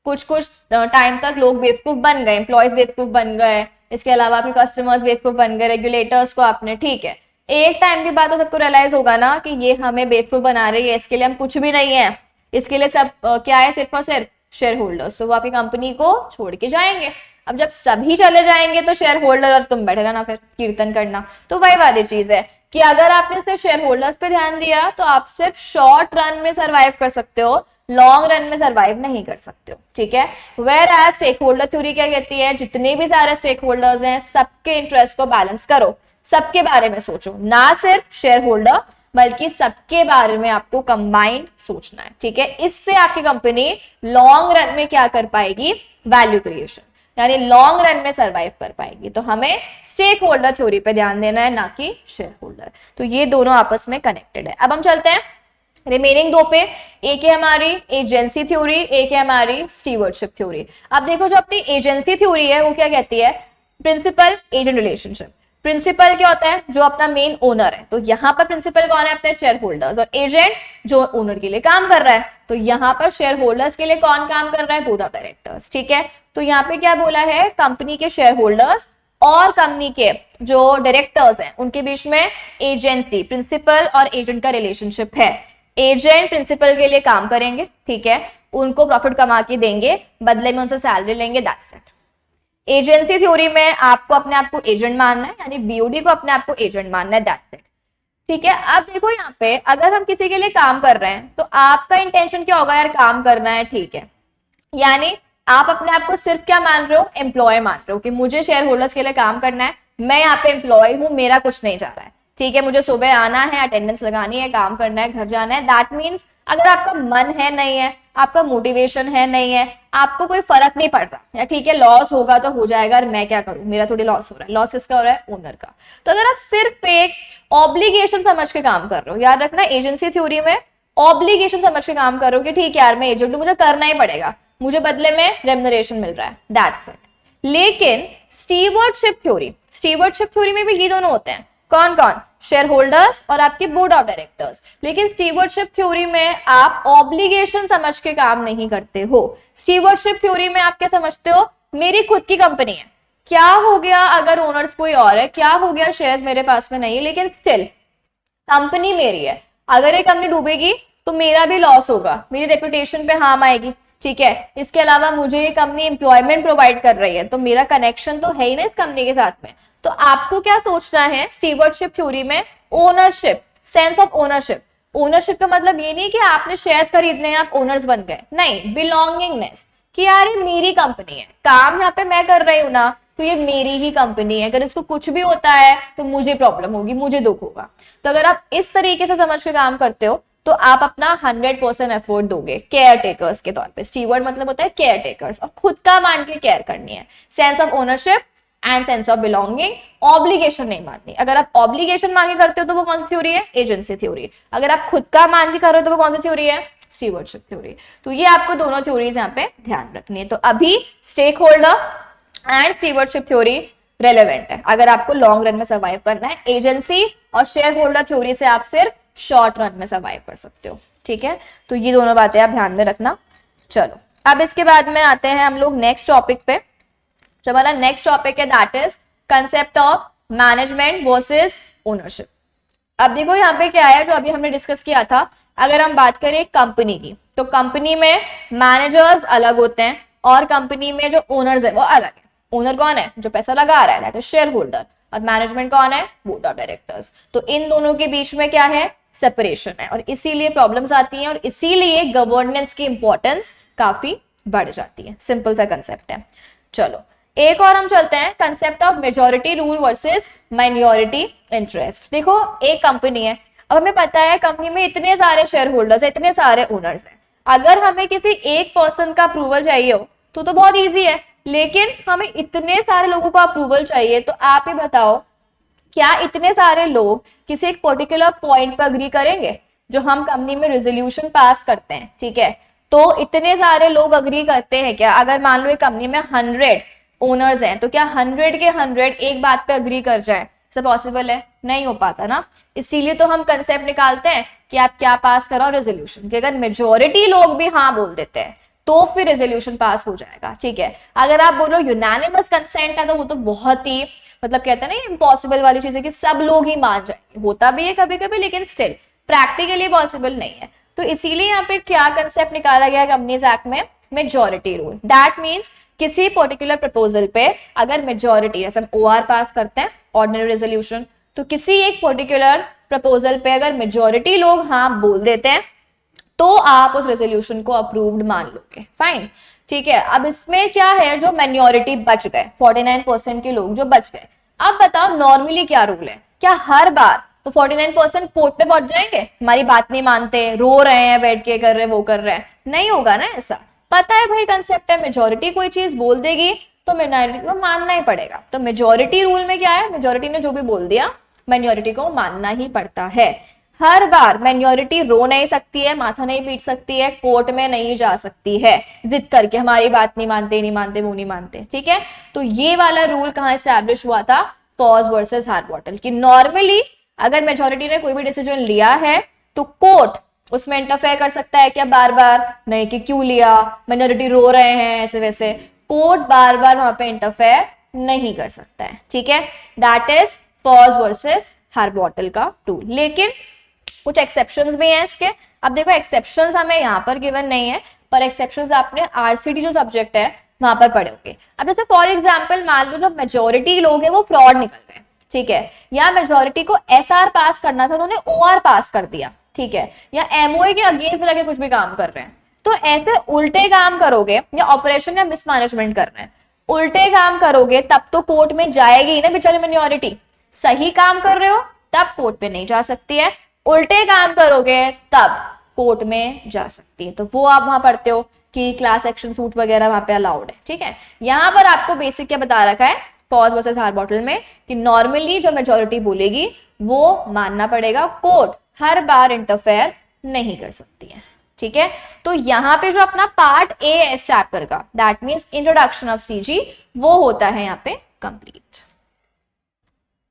Speaker 1: कुछ कुछ टाइम तक लोग बेवकूफ बन गए, एम्प्लॉयज बेवकूफ बन गए, इसके अलावा आपके कस्टमर्स बेवकूफ बन गए, रेगुलेटर्स को आपने, ठीक है। एक टाइम के बाद तो सबको रियलाइज होगा ना कि ये हमें बेवकूफ बना रही है, इसके लिए हम कुछ भी नहीं है, इसके लिए सब क्या है, सिर्फ और सिर्फ शेयर होल्डर्स। तो वो आपकी कंपनी को छोड़ के जाएंगे। अब जब सभी चले जाएंगे तो शेयर होल्डर और तुम बैठे रहना फिर कीर्तन करना। तो वही वाली चीज है कि अगर आपने सिर्फ शेयर होल्डर्स पे ध्यान दिया तो आप सिर्फ शॉर्ट रन में सरवाइव कर सकते हो, लॉन्ग रन में सरवाइव नहीं कर सकते हो, ठीक है। Whereas stakeholder theory क्या कहती है, जितने भी सारे स्टेक होल्डर्स हैं सबके इंटरेस्ट को बैलेंस करो, सबके बारे में सोचो, ना सिर्फ शेयर होल्डर बल्कि सबके बारे में आपको कंबाइंड सोचना है, ठीक है। इससे आपकी कंपनी लॉन्ग रन में क्या कर पाएगी, वैल्यू क्रिएशन, यानी लॉन्ग रन में सरवाइव कर पाएगी। तो हमें स्टेक होल्डर थ्योरी पे ध्यान देना है, ना कि शेयर होल्डर। तो ये दोनों आपस में कनेक्टेड है। अब हम चलते हैं रिमेनिंग दो पे। एक है हमारी एजेंसी थ्योरी, एक है हमारी स्टीवर्डशिप थ्योरी। अब देखो जो अपनी एजेंसी थ्योरी है वो क्या कहती है, प्रिंसिपल एजेंट रिलेशनशिप। प्रिंसिपल क्या होता है, जो अपना मेन ओनर है, तो यहाँ पर प्रिंसिपल कौन है, अपने शेयर होल्डर्स, और एजेंट जो ओनर के लिए काम कर रहा है, तो यहाँ पर शेयर होल्डर्स के लिए कौन काम कर रहा है, बोर्ड ऑफ डायरेक्टर्स, ठीक है। तो यहाँ पे क्या बोला है, कंपनी के शेयर होल्डर्स और कंपनी के जो डायरेक्टर्स हैं उनके बीच में एजेंसी, प्रिंसिपल और एजेंट का रिलेशनशिप है। एजेंट प्रिंसिपल के लिए काम करेंगे, ठीक है, उनको प्रॉफिट कमा के देंगे, बदले में उनसे सैलरी लेंगे, दैट्स इट। एजेंसी थ्योरी में आपको अपने आप को एजेंट मानना है, यानी बीओडी को अपने आप को एजेंट मानना है, दैट्स इट, ठीक है। अब देखो यहाँ पे अगर हम किसी के लिए काम कर रहे हैं तो आपका इंटेंशन क्या होगा, यार काम करना है, ठीक है, यानी आप अपने आप को सिर्फ क्या मान रहे हो, एम्प्लॉय मान रहे हो कि मुझे शेयर होल्डर्स के लिए काम करना है, मैं यहाँ पे एम्प्लॉय हूं, मेरा कुछ नहीं जा रहा है, ठीक है, मुझे सुबह आना है, अटेंडेंस लगानी है, काम करना है, घर जाना है। दैट मीन्स अगर आपका मन है नहीं है, आपका मोटिवेशन है नहीं है, आपको कोई फर्क नहीं पड़ रहा, या ठीक है लॉस होगा तो हो जाएगा, मैं क्या करूं, मेरा थोड़ी लॉस हो रहा है, लॉस किसका हो रहा है, ओनर का। तो अगर आप सिर्फ एक ऑब्लिगेशन समझ के काम कर रहे हो, याद रखना एजेंसी थ्योरी में ऑब्लिगेशन समझ के काम करो कि ठीक है यार मैं एजेंट हूं, मुझे करना ही पड़ेगा, मुझे बदले में रेम्युनरेशन मिल रहा है, दैट्स इट। लेकिन स्टीवर्डशिप थ्योरी में भी ये दोनों होते हैं, कौन कौन, शेयर होल्डर्स और आपके बोर्ड ऑफ डायरेक्टर्स। लेकिन स्टीवर्डशिप थ्योरी में आप ऑब्लिगेशन समझ के काम नहीं करते हो। स्टीवर्डशिप थ्योरी में आप क्या समझते हो, मेरी खुद की कंपनी है, क्या हो गया अगर ओनर्स कोई और है, क्या हो गया शेयर्स मेरे पास में नहीं है, लेकिन स्टिल कंपनी मेरी है, अगर ये कंपनी डूबेगी तो मेरा भी लॉस होगा, मेरी रेपुटेशन पे हार्म आएगी, ठीक है। इसके अलावा मुझे ये कंपनी एम्प्लॉयमेंट प्रोवाइड कर रही है, तो मेरा कनेक्शन तो है ही ना इस कंपनी के साथ में। तो आपको क्या सोचना है स्टीवर्डशिप थ्योरी में, ownership, sense of ownership. Ownership का मतलब ये नहीं कि आपने शेयर्स खरीदने हैं आप ओनर्स बन गए, नहीं, बिलोंगिंगनेस, कि यार ये मेरी कंपनी है, काम यहाँ पे मैं कर रही हूँ ना, तो ये मेरी ही कंपनी है, अगर इसको कुछ भी होता है तो मुझे प्रॉब्लम होगी, मुझे दुख होगा। तो अगर आप इस तरीके से समझ के काम करते हो तो आप अपना 100% एफर्ट दोगे केयर टेकर्स के तौर पे। स्टीवर्ड मतलब होता है केयर टेकर्स, और खुद का मान के केयर करनी है, sense of ownership and sense of belonging, obligation नहीं माननी। अगर आप ऑब्लिगेशन मान के करते हो तो वो कौन सी थ्योरी है, एजेंसी थ्योरी। अगर आप खुद का मान के कर रहे हो तो वो कौन सी थ्योरी है, स्टीवर्डशिप थ्योरी। तो ये आपको दोनों थ्योरीज यहाँ पे ध्यान रखनी है। तो अभी stakeholder and stewardship theory relevant है अगर आपको लॉन्ग रन में सर्वाइव करना है। एजेंसी और शेयर होल्डर थ्योरी से आप सिर्फ शॉर्ट रन में सर्वाइव कर सकते हो, ठीक है। तो ये दोनों बातें आप ध्यान में रखना। चलो अब इसके बाद में आते हैं हम लोग नेक्स्ट टॉपिक पे। जो हमारा नेक्स्ट टॉपिक है that is concept of management versus ownership. अब देखो यहाँ पे क्या है जो अभी हमने डिस्कस किया था, अगर हम बात करें कंपनी की तो कंपनी में मैनेजर्स अलग होते हैं और कंपनी में जो ओनर्स है वो अलग है। ओनर कौन है, जो पैसा लगा रहा है, दैट इज शेयर होल्डर, और मैनेजमेंट कौन है, बोर्ड ऑफ डायरेक्टर्स। तो इन दोनों के बीच में क्या है, सेपरेशन है, और इसीलिए प्रॉब्लम्स आती हैं और इसीलिए गवर्नेंस की इंपॉर्टेंस काफी बढ़ जाती है। सिंपल सा कंसेप्ट है। चलो एक और हम चलते हैं, concept of majority rule versus minority interest. देखो एक कंपनी है, अब हमें पता है कंपनी में इतने सारे शेयर होल्डर्स है, इतने सारे ओनर्स हैं, अगर हमें किसी एक पर्सन का अप्रूवल चाहिए हो तो बहुत ईजी है, लेकिन हमें इतने सारे लोगों का अप्रूवल चाहिए। तो आप ही बताओ क्या इतने सारे लोग किसी एक पर्टिकुलर पॉइंट पर अग्री करेंगे, जो हम कंपनी में रेजोल्यूशन पास करते हैं, ठीक है, तो इतने सारे लोग अग्री करते हैं क्या? अगर मान लो एक कंपनी में 100 ओनर्स हैं तो क्या 100 के 100 एक बात पे अग्री कर जाए? सब पॉसिबल है? नहीं हो पाता ना। इसीलिए तो हम कंसेप्ट निकालते हैं कि आप क्या पास करो, रेजोल्यूशन, कि अगर मेजोरिटी लोग भी हाँ बोल देते हैं तो फिर रेजोल्यूशन पास हो जाएगा, ठीक है। अगर आप बोलो यूनानिमस कंसेंट है तो वो तो बहुत ही मतलब कहते हैं ना इम्पॉसिबल वाली चीज है कि सब लोग ही मान जाएंगे, होता भी है कभी कभी, लेकिन स्टिल प्रैक्टिकली पॉसिबल नहीं है। तो इसीलिए यहाँ पे क्या कंसेप्ट निकाला गया कंपनीज एक्ट में, मेजॉरिटी रूल। दैट मीन्स किसी पर्टिकुलर प्रपोजल पे अगर मेजॉरिटी, जैसे हम ओआर पास करते हैं ऑर्डिनरी रेजोल्यूशन, तो किसी एक पर्टिकुलर प्रपोजल पे अगर मेजॉरिटी लोग हाँ बोल देते हैं तो आप उस रेजोल्यूशन को अप्रूव्ड मान लोगे, फाइन, ठीक है। अब इसमें क्या है, जो माइनॉरिटी बच गए, 49% के लोग जो बच गए, अब बताओ नॉर्मली क्या रूल है, क्या हर बार तो 49% कोर्ट पे पहुंच जाएंगे, हमारी बात नहीं मानते, रो रहे हैं, बैठ के कर रहे हैं, वो कर रहे हैं? नहीं होगा ना ऐसा। पता है भाई कंसेप्ट है, मेजोरिटी कोई चीज बोल देगी तो माइनॉरिटी को मानना ही पड़ेगा। तो मेजोरिटी रूल में क्या है, मेजोरिटी ने जो भी बोल दिया माइनॉरिटी को मानना ही पड़ता है। हर बार माइनॉरिटी रो नहीं सकती है, माथा नहीं पीट सकती है, कोर्ट में नहीं जा सकती है जिद करके हमारी बात नहीं मानते, नहीं मानते, वो नहीं मानते, ठीक है। तो ये वाला रूल कहां एस्टैब्लिश हुआ था, फॉस वर्सेस हार्बॉटल, कि नॉर्मली अगर मेजोरिटी ने कोई भी डिसीजन लिया है तो कोर्ट उसमें इंटरफेयर कर सकता है क्या, बार बार नहीं कि क्यों लिया, माइनॉरिटी रो रहे हैं ऐसे वैसे, कोर्ट बार बार वहां पे इंटरफेयर नहीं कर सकता है, ठीक है। That is Foss versus Harbottle का रूल। लेकिन कुछ एक्सेप्शंस भी हैं इसके। अब देखो एक्सेप्शंस हमें यहाँ पर गिवन नहीं है, पर एक्सेप्शंस आपने आरसीडी जो सब्जेक्ट है वहां पर पढ़े होंगे। अब जैसे फॉर एग्जांपल मान लो जो मेजोरिटी लोग हैं वो फ्रॉड निकल गए, ठीक है, या मेजोरिटी को एसआर पास करना था, उन्होंने ओआर पास कर दिया, ठीक है, या एमओए के अगेंस्ट में लगे कुछ भी काम कर रहे हैं, तो ऐसे उल्टे काम करोगे या ऑपरेशन या मिसमैनेजमेंट कर रहे हैं, उल्टे काम करोगे तब तो कोर्ट में जाएगी ना बेचारी माइनॉरिटी। सही काम कर रहे हो तब कोर्ट पे नहीं जा सकती है, उल्टे काम करोगे तब कोर्ट में जा सकती है। तो वो आप वहां पढ़ते हो कि क्लास एक्शन सूट वगैरह वहां पे अलाउड है, ठीक है। यहां पर आपको बेसिक क्या बता रखा है फॉस वर्सेस हार्बॉटल में, कि नॉर्मली जो मेजोरिटी बोलेगी वो मानना पड़ेगा, कोर्ट हर बार इंटरफेयर नहीं कर सकती है, ठीक है। तो यहाँ पे जो अपना पार्ट ए है इस चैप्टर का, that means introduction of CG, वो होता है यहाँ पे कंप्लीट।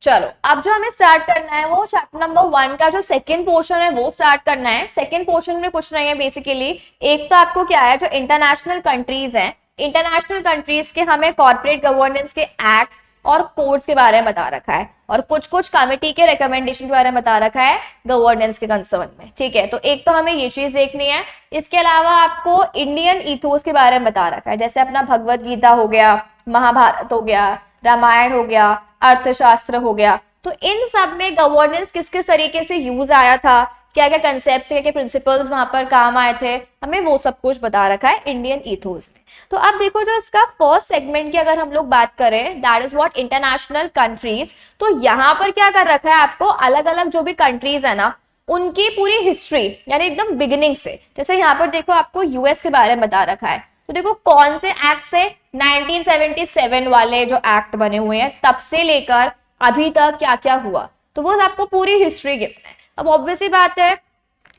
Speaker 1: चलो अब जो हमें स्टार्ट करना है वो चैप्टर नंबर 1 का जो सेकंड पोर्शन है वो स्टार्ट करना है। सेकंड पोर्शन में कुछ नहीं है बेसिकली, एक तो आपको क्या है जो इंटरनेशनल कंट्रीज हैं, इंटरनेशनल कंट्रीज के हमें कॉर्पोरेट गवर्नेंस के एक्ट्स और कोड्स के बारे में बता रखा है, और कुछ कुछ कमिटी के रिकमेंडेशन के बारे में बता रखा है गवर्नेंस के कंसर्न में, ठीक है। तो एक तो हमें ये चीज देखनी है। इसके अलावा आपको इंडियन इथोस के बारे में बता रखा है, जैसे अपना भगवत गीता हो गया, महाभारत हो गया, रामायण हो गया, अर्थशास्त्र हो गया। तो इन सब में गवर्नेंस किस किस तरीके से यूज आया था, क्या क्या कंसेप्ट, क्या क्या प्रिंसिपल्स वहां पर काम आए थे, हमें वो सब कुछ बता रखा है इंडियन इथोस में। तो अब देखो जो इसका फर्स्ट सेगमेंट की अगर हम लोग बात करें, that is what international countries. तो यहाँ पर क्या कर रखा है आपको, अलग अलग जो भी कंट्रीज है ना उनकी पूरी हिस्ट्री, यानी एकदम बिगिनिंग से। जैसे यहाँ पर देखो आपको यूएस के बारे में बता रखा है, तो देखो कौन से एक्ट से, 1977 वाले जो एक्ट बने हुए हैं तब से लेकर अभी तक क्या क्या हुआ, तो वो आपको पूरी हिस्ट्री गिवन है। अब ऑब्वियसली बात है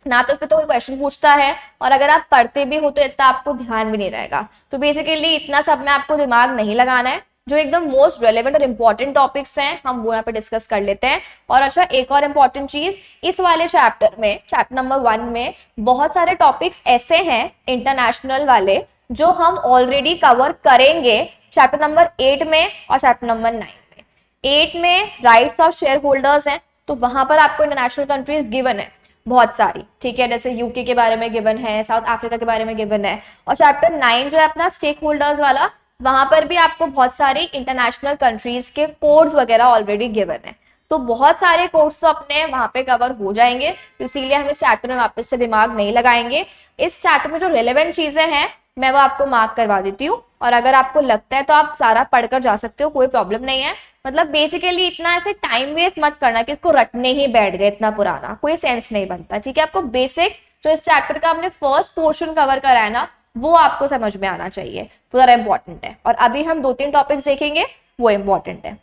Speaker 1: ना, तो उस पर तो कोई क्वेश्चन पूछता है, और अगर आप पढ़ते भी हो तो इतना आपको ध्यान भी नहीं रहेगा। तो बेसिकली इतना सब में आपको दिमाग नहीं लगाना है, जो एकदम मोस्ट रेलेवेंट और इंपॉर्टेंट टॉपिक्स हैं हम वो यहाँ पे डिस्कस कर लेते हैं। और अच्छा एक और इंपॉर्टेंट चीज, इस वाले चैप्टर में, चैप्टर नंबर 1 में बहुत सारे टॉपिक्स ऐसे हैं इंटरनेशनल वाले जो हम ऑलरेडी कवर करेंगे चैप्टर नंबर 8 में और चैप्टर नंबर 9 में। 8 में राइट्स ऑफ शेयर होल्डर्स हैं, तो वहां पर आपको इंटरनेशनल कंट्रीज गिवन है बहुत सारी, ठीक है, जैसे यूके के बारे में गिवन है, साउथ अफ्रीका के बारे में गिवन है। और चैप्टर 9 जो है अपना स्टेक होल्डर्स वाला, वहां पर भी आपको बहुत सारी इंटरनेशनल कंट्रीज के कोड्स वगैरह ऑलरेडी गिवन है। तो बहुत सारे कोड्स तो अपने वहां पे कवर हो जाएंगे, तो इसीलिए हम इस चैप्टर में वापस से दिमाग नहीं लगाएंगे। इस चैप्टर में जो रेलेवेंट चीजें हैं मैं वो आपको मार्क करवा देती हूँ, और अगर आपको लगता है तो आप सारा पढ़कर जा सकते हो, कोई प्रॉब्लम नहीं है। मतलब बेसिकली इतना ऐसे टाइम वेस्ट मत करना कि इसको रटने ही बैठ गए, इतना पुराना कोई सेंस नहीं बनता, ठीक है। आपको बेसिक जो इस चैप्टर का हमने फर्स्ट पोर्शन कवर करा है ना वो आपको समझ में आना चाहिए, वो जरा इंपॉर्टेंट है। और अभी हम 2-3 टॉपिक्स देखेंगे वो इंपॉर्टेंट है।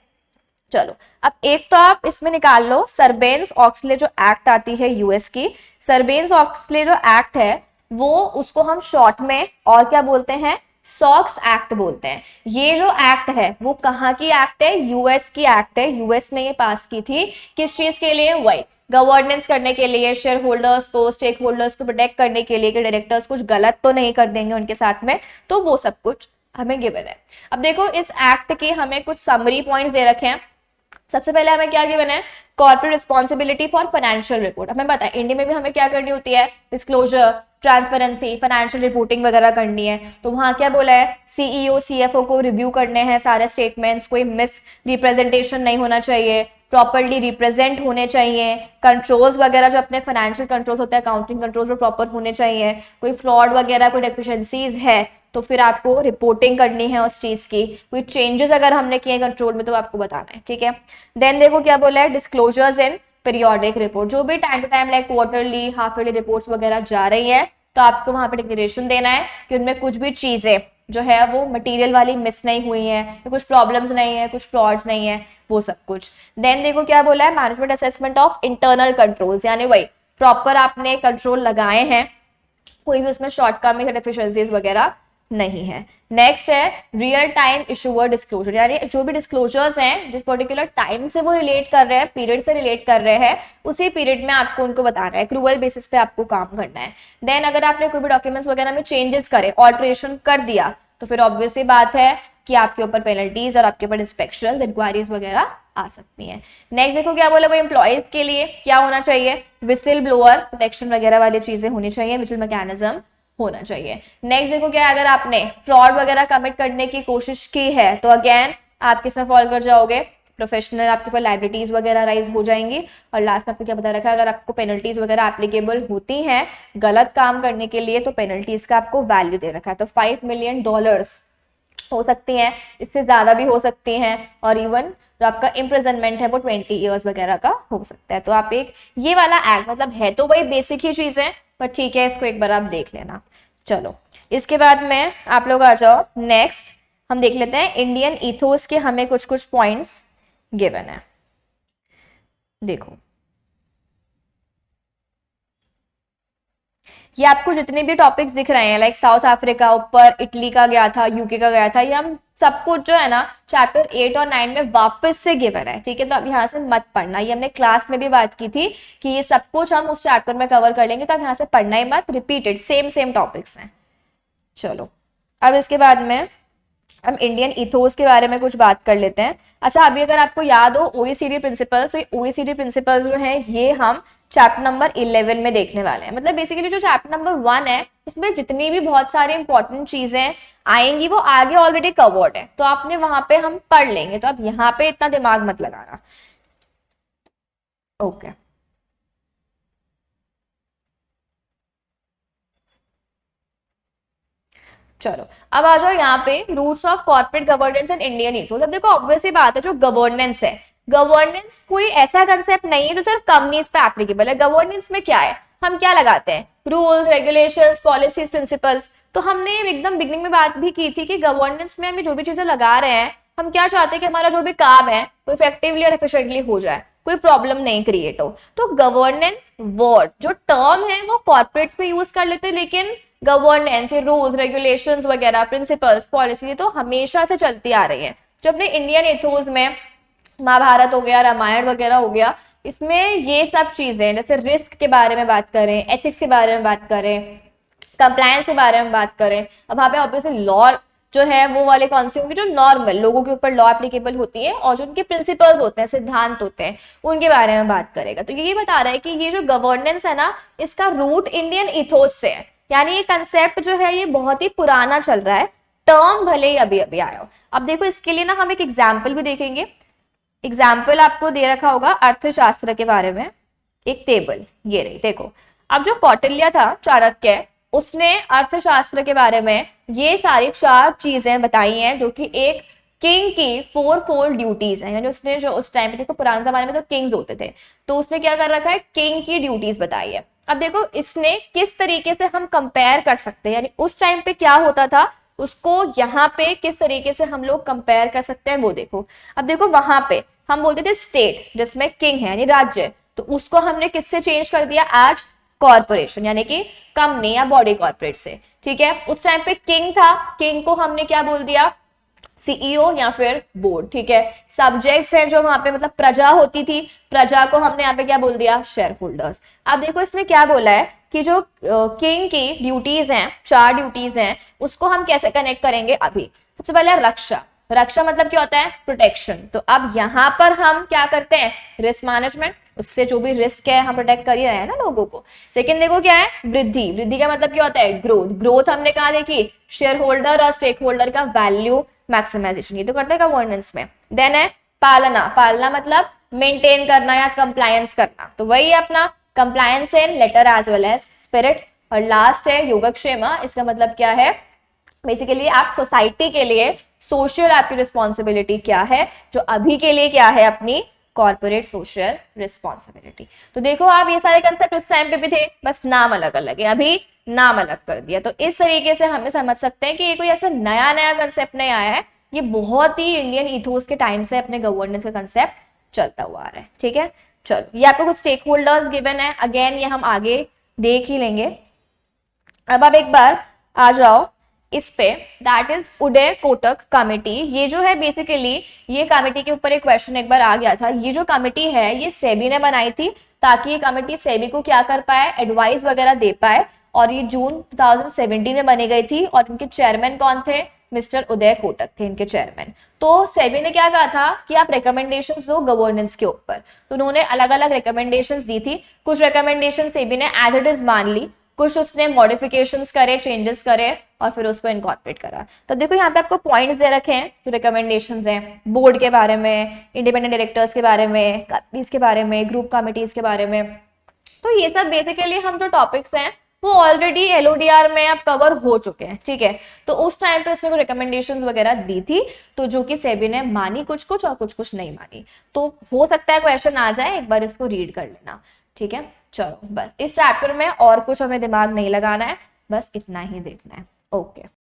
Speaker 1: चलो अब एक तो आप इसमें निकाल लो सर्बेन्स ऑक्सले जो एक्ट आती है यूएस की, सर्बेन्स ऑक्सले जो एक्ट है वो उसको हम शॉर्ट में और क्या बोलते हैं, सॉक्स एक्ट बोलते हैं। ये जो एक्ट है वो कहाँ की एक्ट है, यूएस की एक्ट है। यूएस ने ये पास की थी किस चीज के लिए, वही गवर्नेंस करने के लिए, शेयर होल्डर्स को, स्टेक होल्डर्स को प्रोटेक्ट करने के लिए कि डायरेक्टर्स कुछ गलत तो नहीं कर देंगे उनके साथ में, तो वो सब कुछ हमें गिवन है। अब देखो इस एक्ट के हमें कुछ समरी पॉइंट्स दे रखे हैं। सबसे पहले हमें क्या गिवन है, corporate responsibility for financial report. हमें पता है इंडिया में भी हमें क्या करनी होती है, डिस्क्लोजर, ट्रांसपेरेंसी, फाइनेंशियल रिपोर्टिंग वगैरह करनी है। तो वहां क्या बोला है, सीईओ सीएफओ को रिव्यू करने हैं सारे स्टेटमेंट्स, कोई मिस रिप्रेजेंटेशन नहीं होना चाहिए, प्रॉपरली रिप्रेजेंट होने चाहिए, कंट्रोल्स वगैरह जो अपने फाइनेंशियल कंट्रोल्स होते हैं, अकाउंटिंग कंट्रोल्स वो प्रॉपर होने चाहिए, कोई फ्रॉड वगैरह कोई डेफिशिएंसीज है तो फिर आपको रिपोर्टिंग करनी है उस चीज की, कोई चेंजेस अगर हमने किए कंट्रोल में तो आपको बताना है, ठीक है। देन देखो क्या बोला है, डिस्क्लोजर्स इन पीरियोडिक रिपोर्ट, जो भी time to time like quarterly half yearly reports वगैरह जा रही है तो आपको वहां पे डिक्लेरेशन देना है कि उनमें कुछ भी चीजें जो है वो मटेरियल वाली मिस नहीं हुई है, कुछ प्रॉब्लम्स नहीं है, कुछ फ्रॉड्स नहीं है, वो सब कुछ। देन देखो क्या बोला है, management assessment of internal controls, यानी वही प्रॉपर आपने कंट्रोल लगाए हैं, कोई भी उसमें शॉर्टकमिंग या डेफिशिएंसीज वगैरह नहीं है। नेक्स्ट है रियल टाइम इशूअर डिस्क्लोजर, यानी जो भी डिस्क्लोजर्स हैं जिस पर्टिकुलर टाइम से वो रिलेट कर रहे हैं, पीरियड से रिलेट कर रहे हैं, उसी पीरियड में आपको उनको बताना है, एक्रूवल बेसिस पे आपको काम करना है। देन अगर आपने कोई भी डॉक्यूमेंट्स वगैरह में चेंजेस करे, ऑल्ट्रेशन कर दिया, तो फिर ऑब्वियस सी बात है कि आपके ऊपर पेनल्टीज और आपके ऊपर इंस्पेक्शंस, इंक्वायरीज वगैरह आ सकती हैं। नेक्स्ट देखो क्या बोला, वो एम्प्लॉयज के लिए क्या होना चाहिए, विसिल ब्लोअर प्रोटेक्शन वगैरह वाली चीजें होनी चाहिए, विजिल मैकेनिज्म होना चाहिए। नेक्स्ट देखो क्या है, अगर आपने फ्रॉड वगैरह कमिट करने की कोशिश की है तो अगेन आप किसमें फॉल कर जाओगे, प्रोफेशनल, आपके ऊपर लाइबिलिटीज वगैरह राइज हो जाएंगी। और लास्ट में आपको क्या बता रखा है, अगर आपको पेनल्टीज वगैरह एप्लीकेबल होती हैं गलत काम करने के लिए तो पेनल्टीज का आपको वैल्यू दे रखा है, तो $5 मिलियन हो सकती हैं, इससे ज्यादा भी हो सकती हैं, और इवन जो आपका इम्प्रिजनमेंट है वो 20 ईयर्स वगैरह का हो सकता है। तो आप एक ये वाला एक्ट, मतलब है तो वही बेसिक ही चीज है, पर ठीक है इसको एक बार आप देख लेना। चलो इसके बाद में आप लोग आ जाओ, नेक्स्ट हम देख लेते हैं इंडियन इथोस के, हमें कुछ कुछ पॉइंट्स गिवन है। देखो ये आपको जितने भी टॉपिक्स दिख रहे हैं, लाइक साउथ अफ्रीका ऊपर, इटली का गया था, यूके का गया था, ये हम सब कुछ जो है ना चैप्टर 8 और 9 में वापस से गिवन है, ठीक है। तो अब यहाँ से मत पढ़ना, ये हमने क्लास में भी बात की थी कि ये सब कुछ हम उस चैप्टर में कवर कर लेंगे, तो अब यहाँ से पढ़ना ही मत, रिपीटेड सेम टॉपिक्स हैं। चलो अब इसके बाद में हम इंडियन इथोस के बारे में कुछ बात कर लेते हैं। अच्छा अभी अगर आपको याद हो ओईसीडी प्रिंसिपल्स, तो ओईसीडी प्रिंसिपल्स जो हैं ये हम चैप्टर नंबर 11 में देखने वाले हैं। मतलब बेसिकली जो चैप्टर नंबर 1 है उसमें जितनी भी बहुत सारी इंपॉर्टेंट चीजें आएंगी वो आगे ऑलरेडी कवर्ड है, तो आपने वहां पे हम पढ़ लेंगे, तो अब यहाँ पे इतना दिमाग मत लगाना। ओके चलो अब आ जाओ यहाँ पे roots of corporate governance and Indian ethos. अब देखो ऑब्वियस ही बात है, जो गवर्नेंस है, गवर्नेंस कोई ऐसा कंसेप्ट नहीं है जो सिर्फ कंपनीज पे एप्लीकेबल है। गवर्नेंस में क्या है, हम क्या लगाते हैं, रूल्स रेगुलेशंस पॉलिसीज प्रिंसिपल्स। तो हमने एकदम बिगनिंग में बात भी की थी कि गवर्नेंस में हमें जो भी चीजें लगा रहे हैं, हम क्या चाहते हैं कि हमारा जो भी काम है वो इफेक्टिवली और एफिशिएंटली हो जाए, कोई प्रॉब्लम नहीं क्रिएट हो। तो गवर्नेंस वर्ड जो टर्म है वो कॉर्पोरेट्स में यूज कर लेते हैं, लेकिन गवर्नेंस, रूल्स रेगुलेशंस वगैरह, प्रिंसिपल्स, पॉलिसी तो हमेशा से चलती आ रही है। जो अपने इंडियन एथोस में महाभारत हो गया, रामायण वगैरह हो गया, इसमें ये सब चीजें जैसे रिस्क के बारे में बात करें, एथिक्स के बारे में बात करें, कंप्लायंस के बारे में बात करें, अब वहां पे ऑब्वियसली लॉ जो है वो वाले कौन से होंगे, जो नॉर्मल लोगों के ऊपर लॉ एप्लीकेबल होती है, और जो उनके प्रिंसिपल्स होते हैं, सिद्धांत होते हैं, उनके बारे में बात करेगा। तो ये बता रहा है कि ये जो गवर्नेंस है ना, इसका रूट इंडियन इथोस से है, यानी ये कंसेप्ट जो है ये बहुत ही पुराना चल रहा है, टर्म भले ही अभी अभी आया हो। अब देखो इसके लिए ना हम एक एग्जाम्पल भी देखेंगे। एग्जाम्पल आपको दे रखा होगा अर्थशास्त्र के बारे में, एक टेबल ये रही, देखो अब जो कौटिल्य था चाणक्य, उसने अर्थशास्त्र के बारे में ये सारी 4 चीजें बताई हैं, जो कि एक किंग की 4 फोल्ड ड्यूटीज हैं। यानी उसने जो उस टाइम पे, देखो पुराने जमाने में तो किंग्स होते थे, तो उसने क्या कर रखा है, किंग की ड्यूटीज बताई है। अब देखो इसने किस तरीके से हम कंपेयर कर सकते हैं, यानी उस टाइम पे क्या होता था उसको यहाँ पे किस तरीके से हम लोग कंपेयर कर सकते हैं वो देखो। अब देखो वहां पे हम बोलते थे स्टेट जिसमें किंग है यानी राज्य, तो उसको हमने किससे चेंज कर दिया, एज कॉर्पोरेशन, यानी कि कंपनी या बॉडी कॉर्पोरेट से, ठीक है। उस टाइम पे किंग था, किंग को हमने क्या बोल दिया, सीईओ या फिर बोर्ड, ठीक है। सब्जेक्ट्स हैं जो वहां पे मतलब प्रजा होती थी, प्रजा को हमने यहाँ पे क्या बोल दिया, शेयर होल्डर्स। अब देखो इसमें क्या बोला है कि जो किंग की ड्यूटीज हैं, 4 ड्यूटीज हैं, उसको हम कैसे कनेक्ट करेंगे। अभी सबसे पहले रक्षा, रक्षा मतलब क्या होता है, प्रोटेक्शन। तो अब यहाँ पर हम क्या करते हैं, रिस्क मैनेजमेंट, उससे जो भी रिस्क है हम प्रोटेक्ट कर ही रहे हैं ना लोगों को। सेकंड देखो क्या है, वृद्धि, वृद्धि का मतलब क्या होता है, ग्रोथ, ग्रोथ हमने कहा देखी, शेयर होल्डर और स्टेक होल्डर का वैल्यू मैक्सिमाइजेशन, ये तो करते हैं गवर्नेंस में। देन है पालना, पालना मतलब मेंटेन करना या कंप्लायंस करना, तो वही अपना compliance in letter as well as spirit. और लास्ट है योगक्षेम, इसका मतलब क्या है, बेसिकली आप सोसाइटी के लिए सोशल आपकी रिस्पॉन्सिबिलिटी क्या है, जो अभी के लिए क्या है अपनी कॉर्पोरेट सोशल रिस्पॉन्सिबिलिटी। तो देखो आप ये सारे कंसेप्ट उस टाइम पे भी थे, बस नाम अलग अलग है, अभी नाम अलग कर दिया। तो इस तरीके से हमें समझ सकते हैं कि ये कोई ऐसा नया नया कंसेप्ट नहीं आया है, ये बहुत ही इंडियन इथोस के टाइम से अपने गवर्नेंस का कंसेप्ट चलता हुआ आ रहा है। ठीक है, चलो ये आपको कुछ स्टेक होल्डर्स गिवन है, अगेन ये हम आगे देख ही लेंगे। अब आप एक बार आ जाओ इस पे, that is Uday Kotak committee. ये जो है बेसिकली ये कमेटी के ऊपर एक क्वेश्चन एक बार आ गया था। ये जो कमेटी है ये सेबी ने बनाई थी, ताकि ये कमेटी सेबी को क्या कर पाए, एडवाइस वगैरह दे पाए। और ये जून 2017 में बनी गई थी और इनके चेयरमैन कौन थे, मिस्टर उदय कोटक थे इनके चेयरमैन। तो सेबी ने क्या कहा था कि आप रिकमेंडेशंस दो गवर्नेंस के ऊपर, तो उन्होंने अलग अलग रिकमेंडेशंस दी थी। कुछ रिकमेंडेशन सेबी ने एज इट इज मान ली, कुछ उसने मॉडिफिकेशंस करे, चेंजेस करे और फिर उसको इनकॉर्पोरेट करा। तो देखो यहाँ पे आपको पॉइंट्स दे रखे हैं जो रिकमेंडेशंस हैं, बोर्ड के बारे में, इंडिपेंडेंट डायरेक्टर्स के बारे में, कंपनीज के बारे में, ग्रुप कमिटीज के बारे में। तो ये सब बेसिकली हम जो टॉपिक्स हैं वो ऑलरेडी एलओडीआर में अब कवर हो चुके हैं। ठीक है, तो उस टाइम पे उसने रिकमेंडेशंस वगैरह दी थी, तो जो कि सेबी ने मानी कुछ कुछ और कुछ कुछ नहीं मानी। तो हो सकता है क्वेश्चन आ जाए, एक बार इसको रीड कर लेना। ठीक है, चलो बस इस चैप्टर में और कुछ हमें दिमाग नहीं लगाना है, बस इतना ही देखना है। ओके।